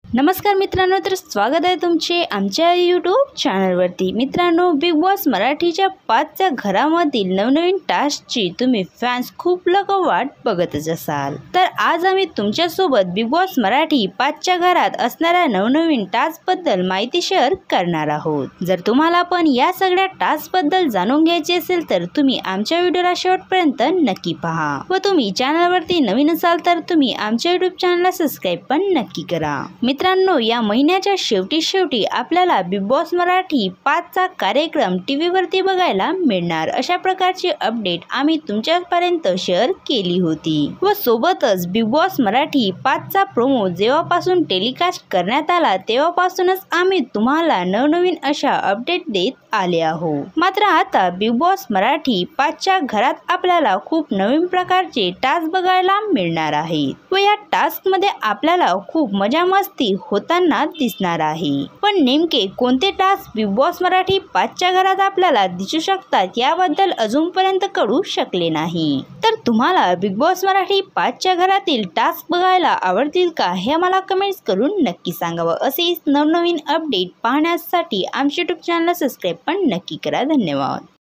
नमस्कार मित्रांनो, तर स्वागत आहे तुमचे आमच्या यूट्यूब चॅनलवरती। मित्रांनो, बिग बॉस मराठीच्या 5च्या घरामधील नवनवीन टास्कची तुम्ही फॅन्स खूप लोक वाट बघतच असाल। तर आज आम्ही तुमच्यासोबत बिग बॉस मराठी 5च्या घरात असणाऱ्या नवनवीन टास्क बद्दल माहिती शेअर करणार आहोत। जर तुम्हाला पण या सगळ्या टास्क बद्दल जाणून घ्यायचे असेल तर तुम्ही आमच्या व्हिडिओला शेवटपर्यंत नक्की पहा व तुम्ही चॅनलवरती नवीन असाल तर तुम्ही आमच्या यूट्यूब चॅनलला सबस्क्राइब पण नक्की करा। मित्रांनो, या महिन्याच्या शेवटी आपल्याला बिग बॉस मराठी 5चा कार्यक्रम टीव्हीवरती बघायला मिळणार अशा प्रकारची अपडेट आम्ही तुमच्यापर्यंत शेअर केली होती व सोबतच बिग बॉस मराठी 5चा प्रोमो जेव्हापासून टेलिकास्ट करण्यात आला तेव्हापासूनच आम्ही तुम्हाला नवनवीन अशा अपडेट देत आले आहोत। मात्र आता बिग बॉस मराठी 5च्या घरात आपल्याला खूप नवीन प्रकारचे टास्क बघायला मिळणार आहेत व या टास्क मध्ये आपल्याला खूप मजा मस्ती होताना दिसणार आहे। पण नेमके कोणते टास्क बिग बॉस मराठी 5च्या घरात आपल्याला दिसू शकतात याबद्दल अजूनपर्यंत कळू शकले नाही। तर तुम्हाला बिग बॉस मराठी 5च्या घरातील टास्क बघायला आवडतील का हे मला कमेंट्स करून नक्की सांगावं। असेच नवनवीन अपडेट पाहण्यासाठी आमच्या यूट्यूब चॅनलला सबस्क्राइब पण नक्की करा। धन्यवाद।